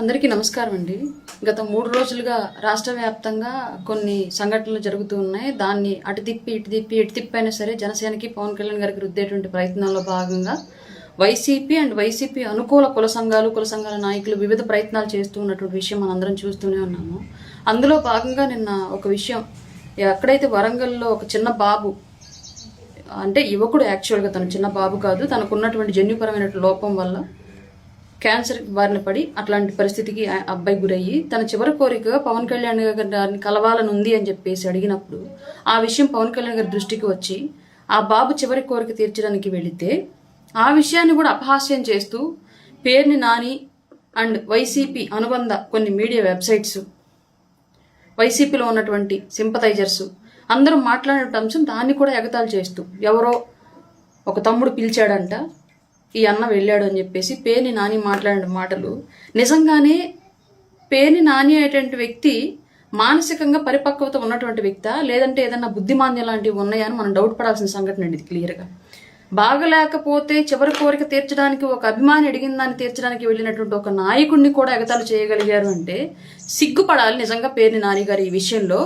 అందరికీ నమస్కారం అండి. గత 3 రోజులుగా రాష్ట్ర వ్యాప్తంగా కొన్ని సంఘటనలు జరుగుతూ ఉన్నాయి. దాన్ని అటు తిప్పి ఇటు తిప్పి అయినా సరే జనసేనకి పవన్ కళ్యాణ్ గారికి రుద్దేటువంటి ప్రయత్నాల్లో భాగంగా వైసీపీ అనుకూల కుల సంఘాల నాయకులు వివిధ ప్రయత్నాలు చేస్తూ ఉన్నటువంటి విషయం మనందరం చూస్తూనే ఉన్నాము. అందులో భాగంగా నిన్న ఒక విషయం, ఎక్కడైతే వరంగల్లో ఒక చిన్న బాబు, అంటే యువకుడు, యాక్చువల్గా తను చిన్న బాబు కాదు, తనకున్నటువంటి జన్యుపరమైన లోపం వల్ల క్యాన్సర్ బారిన పడి అట్లాంటి పరిస్థితికి అబ్బాయి గురయ్యి తన చివరి కోరికగా పవన్ కళ్యాణ్ గారిని కలవాలని ఉంది అని చెప్పేసి అడిగినప్పుడు ఆ విషయం పవన్ కళ్యాణ్ గారి దృష్టికి వచ్చి ఆ బాబు చివరి కోరిక తీర్చడానికి వెళితే ఆ విషయాన్ని కూడా అపహాస్యం చేస్తూ పేర్ని నాని అండ్ వైసీపీ అనుబంధ కొన్ని మీడియా వెబ్సైట్స్, వైసీపీలో ఉన్నటువంటి సింపథైజర్స్ అందరూ మాట్లాడిన అంశం దాన్ని కూడా ఎగతాళి చేస్తూ, ఎవరో ఒక తమ్ముడు పిలిచాడంట, ఈ అన్న వెళ్ళాడు అని చెప్పేసి పేర్ని నాని మాట్లాడిన మాటలు నిజంగానే పేర్ని నాని అనేటువంటి వ్యక్తి మానసికంగా పరిపక్వత ఉన్నటువంటి వ్యక్తా, లేదంటే ఏదన్నా బుద్ధిమాంద్యం లాంటివి ఉన్నాయా అని మనం డౌట్ పడాల్సిన సంఘటన అండి ఇది. క్లియర్గా బాగలేకపోతే చివరి కోరిక తీర్చడానికి ఒక అభిమాని అడిగిన దాన్ని తీర్చడానికి వెళ్ళినటువంటి ఒక నాయకుడిని కూడా ఎగతాళి చేయగలిగారు అంటే సిగ్గుపడాలి నిజంగా పేర్ని నాని గారు ఈ విషయంలో.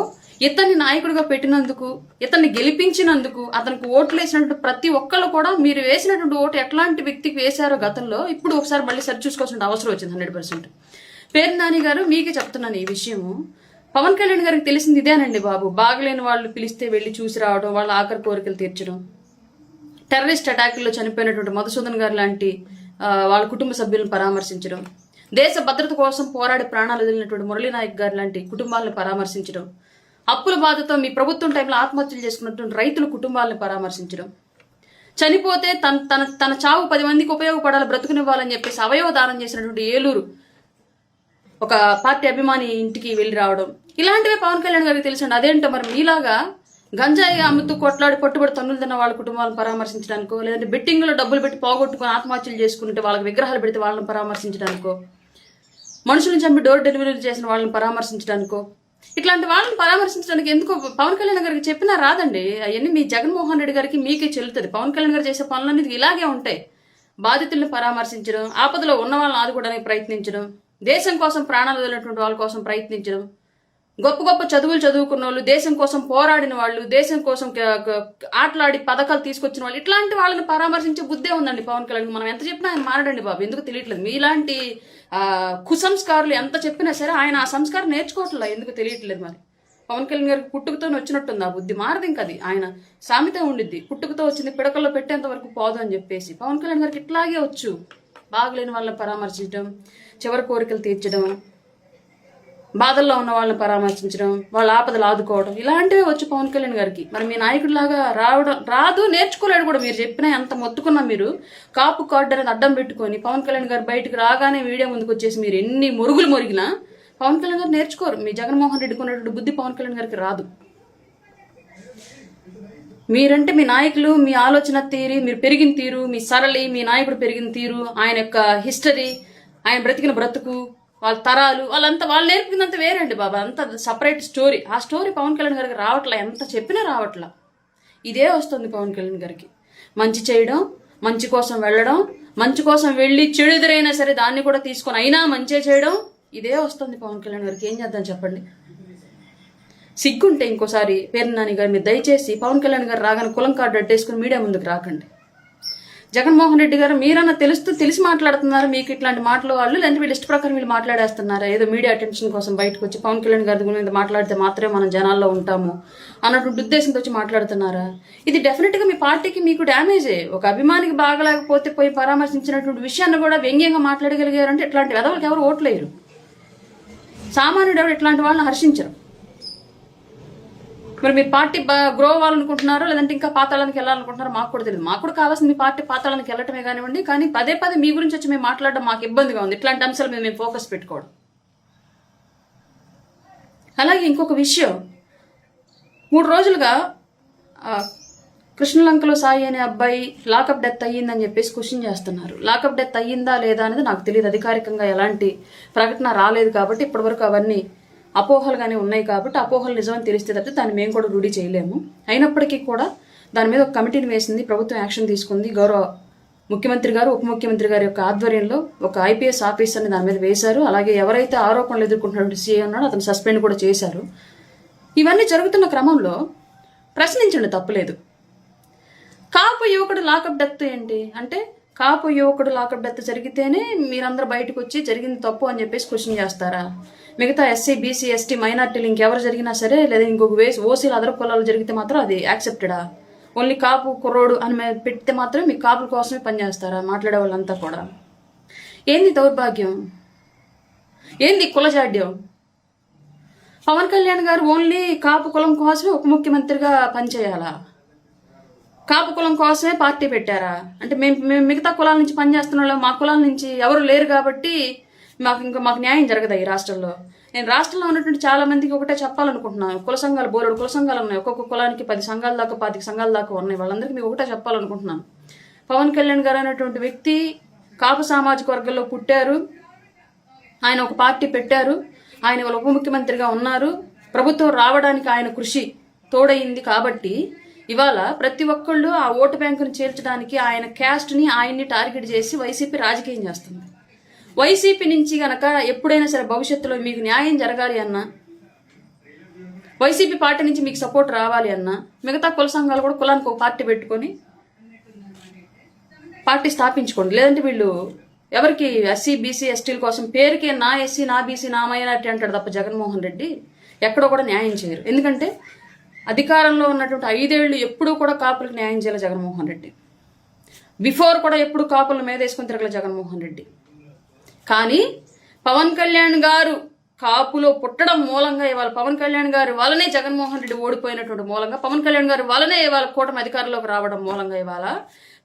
ఇతన్ని నాయకుడిగా పెట్టినందుకు, ఇతన్ని గెలిపించినందుకు, అతనికి ఓట్లు వేసినటువంటి ప్రతి ఒక్కళ్ళు కూడా మీరు వేసినటువంటి ఓటు ఎట్లాంటి వ్యక్తికి వేశారో గతంలో ఇప్పుడు ఒకసారి మళ్ళీ సరి చూసుకోవాల్సిన అవసరం వచ్చింది 100%. పేర్ని నాని గారు మీకే చెప్తున్నాను ఈ విషయము. పవన్ కళ్యాణ్ గారికి తెలిసింది ఇదేనండి బాబు, బాగలేని వాళ్ళు పిలిస్తే వెళ్ళి చూసి రావడం, వాళ్ళ ఆఖరి కోరికలు తీర్చడం, టెర్రరిస్ట్ అటాక్లో చనిపోయినటువంటి మధుసూదన్ గారు లాంటి వాళ్ళ కుటుంబ సభ్యులను పరామర్శించడం, దేశ భద్రత కోసం పోరాడి ప్రాణాలు వదిలినటువంటి మురళీ నాయక్ గారు లాంటి కుటుంబాలను పరామర్శించడం, అప్పుల బాధతో మీ ప్రభుత్వం టైంలో ఆత్మహత్యలు చేసుకున్నటువంటి రైతుల కుటుంబాలను పరామర్శించడం, చనిపోతే తన చావు 10 మందికి ఉపయోగపడాలి, బ్రతుకునివ్వాలని చెప్పేసి అవయవ దానం చేసినటువంటి ఏలూరు ఒక పార్టీ అభిమాని ఇంటికి వెళ్ళి రావడం, ఇలాంటివే పవన్ కళ్యాణ్ గారికి తెలిసండి. అదేంటో మరి మీలాగా గంజాయి అమ్ముతూ కొట్లాడి పట్టుబడి తన్నులు తిన్న వాళ్ళ కుటుంబాలను పరామర్శించడానికో, లేదంటే బెట్టింగ్లో డబ్బులు పెట్టి పోగొట్టుకుని ఆత్మహత్యలు చేసుకుంటే వాళ్ళకి విగ్రహాలు పెడితే వాళ్ళని పరామర్శించడానికో, మనుషులను చంపి డోర్ డెలివరీలు చేసిన వాళ్ళని పరామర్శించడానికో, ఇట్లాంటి వాళ్ళని పరామర్శించడానికి ఎందుకు పవన్ కళ్యాణ్ గారికి చెప్పినా రాదండి. అవన్నీ మీ జగన్మోహన్ రెడ్డి గారికి మీకే చెల్లుతుంది. పవన్ కళ్యాణ్ గారు చేసే పనులన్నీ ఇలాగే ఉంటాయి. బాధితుల్ని పరామర్శించడం, ఆపదలో ఉన్న వాళ్ళని ఆదుకోవడానికి ప్రయత్నించడం, దేశం కోసం ప్రాణాలు వదిలినటువంటి వాళ్ళ కోసం ప్రయత్నించడం, గొప్ప గొప్ప చదువులు చదువుకున్న వాళ్ళు, దేశం కోసం పోరాడిన వాళ్ళు, దేశం కోసం ఆటలాడి పథకాలు తీసుకొచ్చిన వాళ్ళు, ఇట్లాంటి వాళ్ళని పరామర్శించే బుద్ధే ఉందండి పవన్ కళ్యాణ్. మనం ఎంత చెప్పినా ఆయన మారడండి బాబు, ఎందుకు తెలియట్లేదు. మీలాంటి కుసంస్కారులు ఎంత చెప్పినా సరే ఆయన ఆ సంస్కారం నేర్చుకోవట్లేదు, ఎందుకు తెలియట్లేదు. మరి పవన్ కళ్యాణ్ గారికి పుట్టుకతో వచ్చినట్టుంది ఆ బుద్ధి, మారదు ఇంకా. అది ఆయన సామెత ఉండిద్ది, పుట్టుకతో వచ్చింది పిడకల్లో పెట్టేంత వరకు పోదు అని చెప్పేసి. పవన్ కళ్యాణ్ గారికి ఇట్లాగే వచ్చు, బాగలేని వాళ్ళని పరామర్శించడం, చివరి కోరికలు తీర్చడం, బాధల్లో ఉన్న వాళ్ళని పరామర్శించడం, వాళ్ళ ఆపదలు ఆదుకోవడం, ఇలాంటివే వచ్చు పవన్ కళ్యాణ్ గారికి. మరి మీ నాయకుడిలాగా రాదు, నేర్చుకోలేడు కూడా. మీరు చెప్పినా ఎంత మొత్తుకున్నా, మీరు కాపు కార్డు అనేది అడ్డం పెట్టుకొని పవన్ కళ్యాణ్ గారు బయటకు రాగానే మీడియా ముందుకు వచ్చేసి మీరు ఎన్ని మురుగులు మొరిగినా పవన్ కళ్యాణ్ గారు నేర్చుకోరు. మీ జగన్మోహన్ రెడ్డికి ఉన్నటువంటి బుద్ధి పవన్ కళ్యాణ్ గారికి రాదు. మీరంటే మీ నాయకులు, మీ ఆలోచన తీరు, మీరు పెరిగిన తీరు, మీ సరళి, మీ నాయకుడు పెరిగిన తీరు, ఆయన యొక్క హిస్టరీ, ఆయన బ్రతికిన బ్రతుకు, వాళ్ళ తరాలు, వాళ్ళంతా వాళ్ళు నేర్పిందంతా వేరండి బాబా, అంత సపరేట్ స్టోరీ. ఆ స్టోరీ పవన్ కళ్యాణ్ గారికి రావట్లా, ఎంత చెప్పినా రావట్లా. ఇదే వస్తుంది పవన్ కళ్యాణ్ గారికి. మంచి చేయడం, మంచి కోసం వెళ్ళడం, మంచి కోసం వెళ్ళి చెడు ఎదురైనా సరే దాన్ని కూడా తీసుకొని అయినా మంచి చేయడం, ఇదే వస్తుంది పవన్ కళ్యాణ్ గారికి. ఏం చేద్దాం చెప్పండి. సిగ్గుంటే ఇంకోసారి పేర్ని నాని గారు మీరు దయచేసి పవన్ కళ్యాణ్ గారు రాగానే కులం కార్డు అడ్డేసుకుని మీడియా ముందుకు రాకండి. జగన్మోహన్ రెడ్డి గారు మీరన్నా తెలిసి మాట్లాడుతున్నారు, మీకు ఇట్లాంటి మాటలు వాళ్ళు, లేదంటే వీళ్ళు ఇష్ట ప్రకారం వీళ్ళు మాట్లాడేస్తున్నారా, ఏదో మీడియా అటెన్షన్ కోసం బయటకు వచ్చి పవన్ కళ్యాణ్ గారి గురించి మాట్లాడితే మాత్రమే మనం జనాల్లో ఉంటాము అన్నటువంటి ఉద్దేశంతో వచ్చి మాట్లాడుతున్నారా? ఇది డెఫినెట్గా మీ పార్టీకి మీకు డ్యామేజే. ఒక అభిమానికి బాగలేకపోతే పోయి పరామర్శించినటువంటి విషయాన్ని కూడా వ్యంగ్యంగా మాట్లాడగలిగారంటే ఇట్లాంటి వెధవలకు ఎవరు ఓట్లేరు. సామాన్యుడు ఎవరు ఇట్లాంటి వాళ్ళని హర్షించరు. మరి మీ పార్టీ గ్రో అవ్వాలనుకుంటున్నారో, లేదంటే ఇంకా పాతాళానికి వెళ్ళాలనుకుంటున్నారో మాకు కూడా తెలియదు. మాకు కూడా కావాల్సింది మీ పార్టీ పాతాళానికి వెళ్ళటమే కానివ్వండి, కానీ పదే మీ గురించి వచ్చి మేము మాట్లాడడం మాకు ఇబ్బందిగా ఉంది. ఇట్లాంటి అంశాల మీద మేము ఫోకస్ పెట్టుకోవడం. అలాగే ఇంకొక విషయం, 3 రోజులుగా కృష్ణలంకలో సాయి అనే అబ్బాయి లాకప్ డెత్ అయ్యిందని చెప్పేసి క్వశ్చన్ చేస్తున్నారు. లాకప్ డెత్ అయ్యిందా లేదా అనేది నాకు తెలియదు, అధికారికంగా ఎలాంటి ప్రకటన రాలేదు కాబట్టి ఇప్పటివరకు అవన్నీ అపోహలుగానే ఉన్నాయి. కాబట్టి అపోహలు నిజమని తెలిస్తే తప్పితే దాన్ని మేము కూడా రూఢి చేయలేము. అయినప్పటికీ కూడా దాని మీద ఒక కమిటీని వేసింది ప్రభుత్వం, యాక్షన్ తీసుకుంది. గౌరవ ముఖ్యమంత్రి గారు ఉప ముఖ్యమంత్రి గారి యొక్క ఆధ్వర్యంలో ఒక ఐపీఎస్ ఆఫీసర్ని దాని మీద వేశారు. అలాగే ఎవరైతే ఆరోపణలు ఎదుర్కొంటున్నటువంటి సీఏ ఉన్నాడో అతను సస్పెండ్ కూడా చేశారు. ఇవన్నీ జరుగుతున్న క్రమంలో ప్రశ్నించండి, తప్పులేదు. కాపు యువకుడు లాకప్ డెత్ ఏంటి అంటే, కాపు యువకుడు లాకప్ డెత్ జరిగితేనే మీరందరూ బయటకు వచ్చి జరిగింది తప్పు అని చెప్పేసి క్వశ్చన్ చేస్తారా? మిగతా ఎస్సీ, బీసీ, ఎస్టీ, మైనార్టీలు ఇంకెవరు జరిగినా సరే, లేదా ఇంకొక ఓసీలు అదర్ కులాలు జరిగితే మాత్రం అది యాక్సెప్టెడా? ఓన్లీ కాపు కుర్రోడు అని పెడితే మాత్రమే మీకు కాపుల కోసమే పనిచేస్తారా మాట్లాడే వాళ్ళంతా కూడా? ఏంది దౌర్భాగ్యం, ఏంది కులజాడ్యం? పవన్ కళ్యాణ్ గారు ఓన్లీ కాపు కులం కోసమే ఉప ముఖ్యమంత్రిగా పనిచేయాలా? కాపు కులం కోసమే పార్టీ పెట్టారా? అంటే మేము మిగతా కులాల నుంచి పనిచేస్తున్న వాళ్ళు, మా కులాల నుంచి ఎవరు లేరు కాబట్టి మాకు న్యాయం జరగదా ఈ రాష్ట్రంలో? నేను రాష్ట్రంలో ఉన్నటువంటి చాలా మందికి ఒకటే చెప్పాలనుకుంటున్నాను. కుల సంఘాలు, బోలెడు కుల సంఘాలు ఉన్నాయి. ఒక్కొక్క కులానికి 10 సంఘాల దాకా 25 సంఘాల దాకా ఉన్నాయి. వాళ్ళందరికీ మీకు ఒకటే చెప్పాలనుకుంటున్నాను. పవన్ కళ్యాణ్ గారు అనేటువంటి వ్యక్తి కాపు సామాజిక వర్గంలో పుట్టారు. ఆయన ఒక పార్టీ పెట్టారు. ఆయన వాళ్ళ ఉప ముఖ్యమంత్రిగా ఉన్నారు. ప్రభుత్వం రావడానికి ఆయన కృషి తోడైంది కాబట్టి ఇవాళ ప్రతి ఒక్కళ్ళు ఆ ఓటు బ్యాంకును చేర్చడానికి ఆయన క్యాస్ట్ని, ఆయన్ని టార్గెట్ చేసి వైసీపీ రాజకీయం చేస్తుంది. వైసీపీ నుంచి గనక ఎప్పుడైనా సరే భవిష్యత్తులో మీకు న్యాయం జరగాలి అన్నా, వైసీపీ పార్టీ నుంచి మీకు సపోర్ట్ రావాలి అన్నా, మిగతా కుల సంఘాలు కూడా కులానికి ఒక పార్టీ పెట్టుకొని పార్టీ స్థాపించుకోండి. లేదంటే వీళ్ళు ఎవరికి ఎస్సీ, బీసీ, ఎస్టీల కోసం పేరుకే నా ఎస్సీ, నా బీసీ, నా మైనార్టీ అంటాడు తప్ప జగన్మోహన్ రెడ్డి ఎక్కడో కూడా న్యాయం చేయరు. ఎందుకంటే అధికారంలో ఉన్నటువంటి 5 ఏళ్ళు ఎప్పుడూ కూడా కాపులకు న్యాయం చేయాలి జగన్మోహన్ రెడ్డి. బిఫోర్ కూడా ఎప్పుడు కాపులను మీద వేసుకొని తిరగల జగన్మోహన్ రెడ్డి. కానీ పవన్ కళ్యాణ్ గారు కాపులో పుట్టడం మూలంగా ఇవాళ పవన్ కళ్యాణ్ గారి వల్లనే జగన్మోహన్ రెడ్డి ఓడిపోయినటువంటి మూలంగా, పవన్ కళ్యాణ్ గారి వల్లనే ఇవాళ కూటమి అధికారంలోకి రావడం మూలంగా ఇవాళ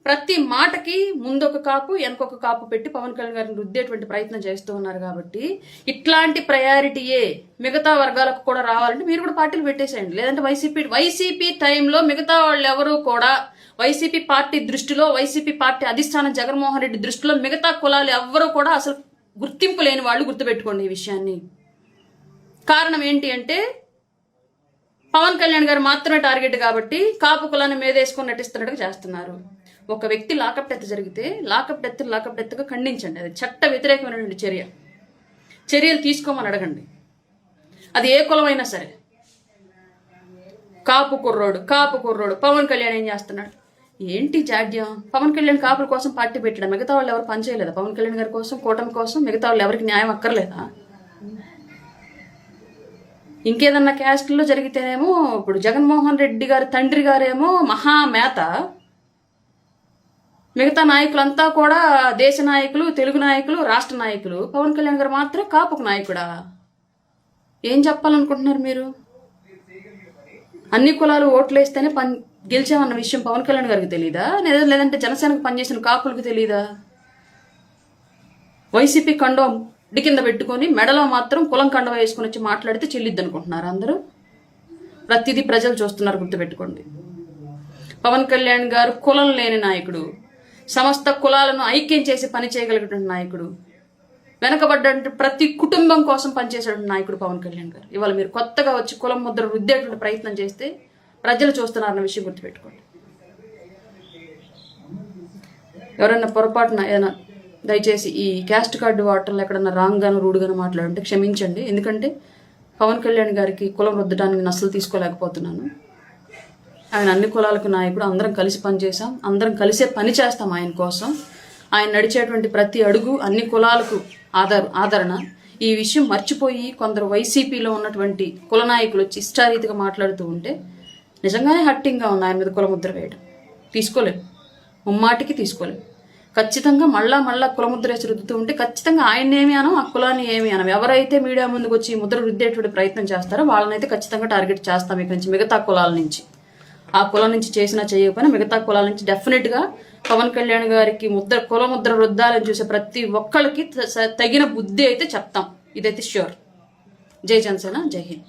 ప్రతి మాటకి ముందొక కాపు వెనకొక కాపు పెట్టి పవన్ కళ్యాణ్ గారిని రుద్దేటువంటి ప్రయత్నం చేస్తూ ఉన్నారు. కాబట్టి ఇట్లాంటి ప్రయారిటీయే మిగతా వర్గాలకు కూడా రావాలంటే మీరు కూడా పార్టీలు పెట్టేసేయండి. లేదంటే వైసీపీ టైంలో మిగతా వాళ్ళు ఎవరు కూడా వైసీపీ పార్టీ దృష్టిలో, వైసీపీ పార్టీ అధిష్టానం జగన్మోహన్ రెడ్డి దృష్టిలో మిగతా కులాలు ఎవ్వరూ కూడా అసలు గుర్తింపు లేని వాళ్ళు. గుర్తుపెట్టుకోండి ఈ విషయాన్ని. కారణం ఏంటి అంటే పవన్ కళ్యాణ్ గారు మాత్రమే టార్గెట్ కాబట్టి కాపు కులాన్ని మీదేసుకొని నటిస్తున్నట్టుగా చేస్తున్నారు. ఒక వ్యక్తి లాకప్ డెత్ జరిగితే లాకప్ డెత్గా ఖండించండి. అది చట్ట వ్యతిరేకమైనటువంటి చర్యలు తీసుకోమని అడగండి. అది ఏ కులమైనా సరే. కాపు కుర్రోడు పవన్ కళ్యాణ్ ఏం చేస్తున్నాడు? ఏంటి జాడ్యం? పవన్ కళ్యాణ్ కాపుల కోసం పార్టీ పెట్టాడు. మిగతా వాళ్ళు ఎవరు పనిచేయలేదా? పవన్ కళ్యాణ్ గారి కోసం, కూటమి కోసం మిగతా వాళ్ళు ఎవరికి న్యాయం అక్కర్లేదా? ఇంకేదన్నా క్యాస్ట్లో జరిగితేనేమో ఇప్పుడు జగన్మోహన్ రెడ్డి గారి తండ్రి గారేమో మహామేత, మిగతా నాయకులంతా కూడా దేశ నాయకులు, తెలుగు నాయకులు, రాష్ట్ర నాయకులు. పవన్ కళ్యాణ్ గారు మాత్రం కాపుకు నాయకుడా? ఏం చెప్పాలనుకుంటున్నారు మీరు? అన్ని కులాలు ఓట్లు వేస్తేనే గెలిచామన్న విషయం పవన్ కళ్యాణ్ గారికి తెలీదా? లేదంటే జనసేనకు పనిచేసిన కాపులకు తెలీదా? వైసీపీ కండం ఇడి కింద పెట్టుకొని మెడలో మాత్రం కులం కండవ వేసుకుని వచ్చి మాట్లాడితే చెల్లిద్ది అనుకుంటున్నారు అందరూ. ప్రతిదీ ప్రజలు చూస్తున్నారు, గుర్తుపెట్టుకోండి. పవన్ కళ్యాణ్ గారు కులం లేని నాయకుడు, సమస్త కులాలను ఐక్యం చేసి పని చేయగలిగినటువంటి నాయకుడు, వెనకబడ్డ ప్రతి కుటుంబం కోసం పనిచేసేటువంటి నాయకుడు పవన్ కళ్యాణ్ గారు. ఇవాళ మీరు కొత్తగా వచ్చి కులం ముద్ర రుద్దేటువంటి ప్రయత్నం చేస్తే ప్రజలు చూస్తున్నారన్న విషయం గుర్తుపెట్టుకోండి. ఎవరైనా పొరపాటున ఏదైనా దయచేసి ఈ క్యాస్ట్ కార్డు వాటర్లో ఎక్కడన్నా రాంగ్గాను రూడ్గాను మాట్లాడుంటే క్షమించండి. ఎందుకంటే పవన్ కళ్యాణ్ గారికి కులం రుద్దడానికి నేను అసలు తీసుకోలేకపోతున్నాను. ఆయన అన్ని కులాలకు నాయకుడు. అందరం కలిసి పనిచేసాం, అందరం కలిసే పని చేస్తాం ఆయన కోసం. ఆయన నడిచేటువంటి ప్రతి అడుగు అన్ని కులాలకు ఆదరణ. ఈ విషయం మర్చిపోయి కొందరు వైసీపీలో ఉన్నటువంటి కుల నాయకులు వచ్చి ఇష్టారీతిగా మాట్లాడుతూ ఉంటే నిజంగానే హట్టింగ్గా ఉంది. ఆయన మీద కులముద్ర వేయడం తీసుకోలేము, ముమ్మాటికి తీసుకోలేము. ఖచ్చితంగా మళ్ళా కులముద్ర వేసి రుద్దుతూ ఉంటే ఖచ్చితంగా ఆయన్ని ఏమి అనం, ఆ కులాన్ని ఏమి అనం. ఎవరైతే మీడియా ముందుకు వచ్చి ముద్ర రుద్దేటువంటి ప్రయత్నం చేస్తారో వాళ్ళనైతే ఖచ్చితంగా టార్గెట్ చేస్తాం ఇక్కడి నుంచి. మిగతా కులాల నుంచి, ఆ కులం నుంచి చేసినా చేయకపోయినా మిగతా కులాల నుంచి డెఫినెట్గా పవన్ కళ్యాణ్ గారికి కులముద్ర రుద్దాలని చూసే ప్రతి ఒక్కరికి తగిన బుద్ధి అయితే చెప్తాం. ఇదైతే ష్యూర్. జై జనసేన, జై హింద్.